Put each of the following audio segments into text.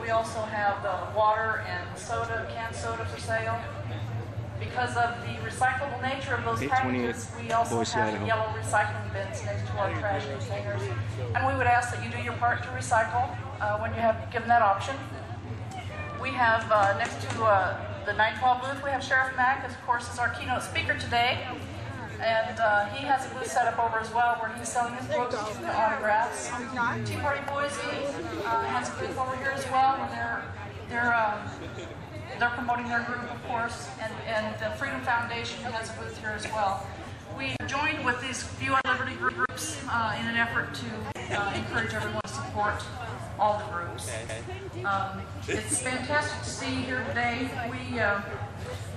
we also have water and soda, canned soda for sale. Because of the recyclable nature of those packages, we also have yellow recycling bins next to our trash containers. And we would ask that you do your part to recycle when you have given that option. We have next to the 912 booth, we have Sheriff Mack, of course, is our keynote speaker today. And he has a booth set up over as well where he's selling his books and autographs. Tea Party Boise has a booth over here as well where they're promoting their group, of course, and the Freedom Foundation has a booth here as well. We joined with these few liberty groups in an effort to encourage everyone to support all the groups. It's fantastic to see you here today. We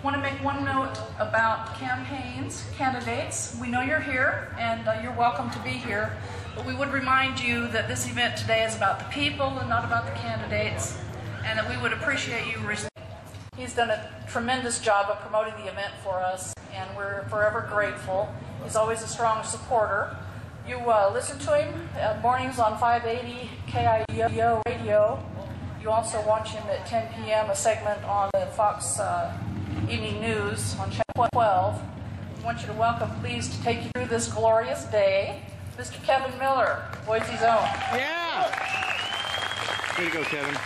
want to make one note about campaigns, candidates. We know you're here, and you're welcome to be here, but we would remind you that this event today is about the people and not about the candidates, and that we would appreciate you. He's done a tremendous job of promoting the event for us, and we're forever grateful. He's always a strong supporter. You listen to him mornings on 580 KIO radio. You also watch him at 10 p.m., a segment on the Fox Evening News on Channel 12. I want you to welcome, please, to take you through this glorious day, Mr. Kevin Miller, Boise's own. Yeah! Way to go, Kevin.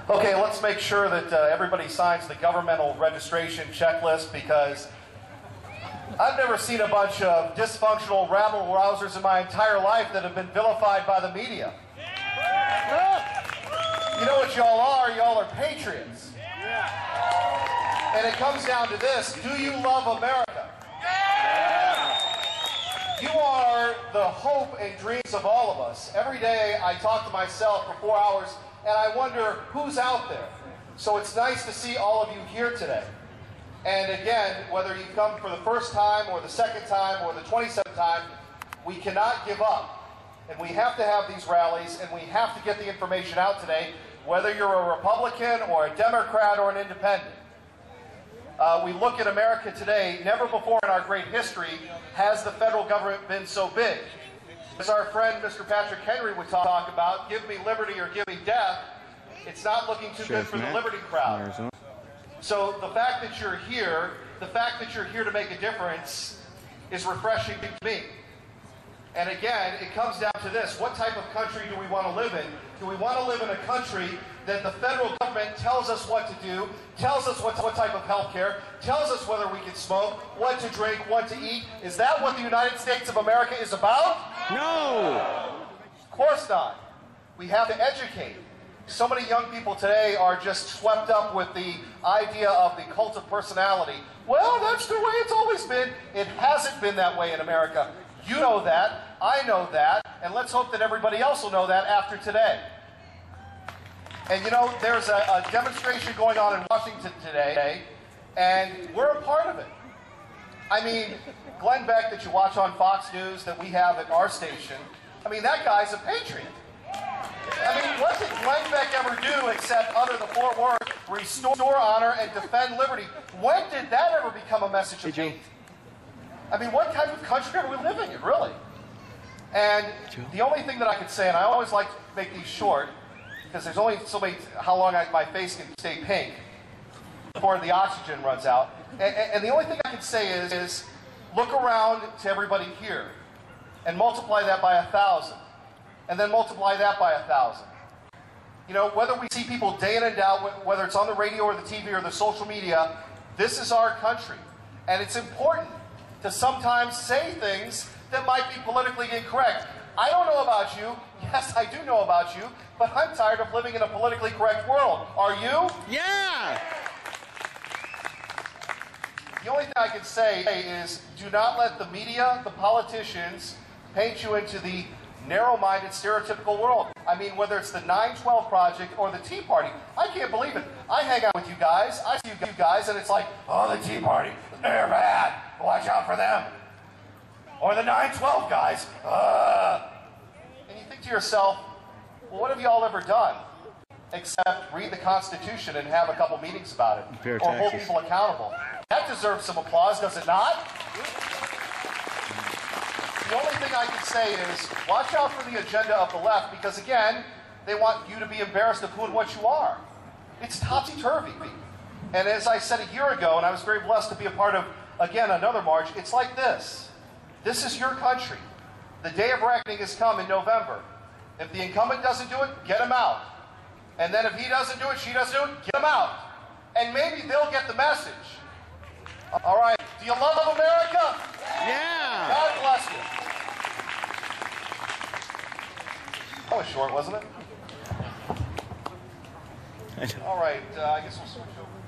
Okay, let's make sure that everybody signs the governmental registration checklist, because I've never seen a bunch of dysfunctional rabble-rousers in my entire life that have been vilified by the media. You know what y'all are? Y'all are patriots. And it comes down to this: do you love America? You are the hope and dreams of all of us. Every day I talk to myself for 4 hours, and I wonder who's out there. So it's nice to see all of you here today. And again, whether you come for the first time or the second time or the 27th time, we cannot give up. And we have to have these rallies, and we have to get the information out today, whether you're a Republican or a Democrat or an independent. We look at America today, never before in our great history has the federal government been so big. As our friend Mr. Patrick Henry would talk about, give me liberty or give me death, it's not looking too good for the liberty crowd. So the fact that you're here, to make a difference is refreshing to me. And again, it comes down to this: what type of country do we want to live in? Do we want to live in a country that the federal government tells us what to do, tells us what type of health care, tells us whether we can smoke, what to drink, what to eat? Is that what the United States of America is about? No! Of course not. We have to educate. So many young people today are just swept up with the idea of the cult of personality. Well, that's the way it's always been. It hasn't been that way in America. You know that, I know that, and let's hope that everybody else will know that after today. And you know, there's a demonstration going on in Washington today, and we're a part of it. I mean, Glenn Beck that you watch on Fox News, that we have at our station, I mean, that guy's a patriot. I mean, what did Glenn Beck ever do except utter the four words, restore honor and defend liberty? When did that ever become a message of hate? I mean, what type of country are we living in, really? And the only thing that I could say, and I always like to make these short, because there's only so many, how long my face can stay pink before the oxygen runs out. And the only thing I can say is look around to everybody here and multiply that by 1,000. And then multiply that by 1,000. You know, whether we see people day in and out, whether it's on the radio or the TV or the social media, this is our country. And it's important to sometimes say things that might be politically incorrect. I don't know about you. Yes, I do know about you. But I'm tired of living in a politically correct world. Are you? Yeah! The only thing I can say is do not let the media, the politicians, paint you into the narrow-minded, stereotypical world. I mean, whether it's the 9/12 Project or the Tea Party, I can't believe it. I hang out with you guys, I see you guys, and it's like, oh, the Tea Party, they're bad. Watch out for them. Or the 9/12 guys, And you think to yourself, well, what have y'all ever done? Except read the Constitution and have a couple meetings about it. Or hold people accountable. That deserves some applause, does it not? The only I can say is, watch out for the agenda of the left, because again, they want you to be embarrassed of who and what you are. It's topsy-turvy. And as I said a year ago, and I was very blessed to be a part of, again, another march, it's like this. This is your country. The day of reckoning has come in November. If the incumbent doesn't do it, get him out. And then if he doesn't do it, she doesn't do it, get him out. And maybe they'll get the message. All right. Do you love America? Yeah. God bless you. That was short, wasn't it? All right. I guess we'll switch over.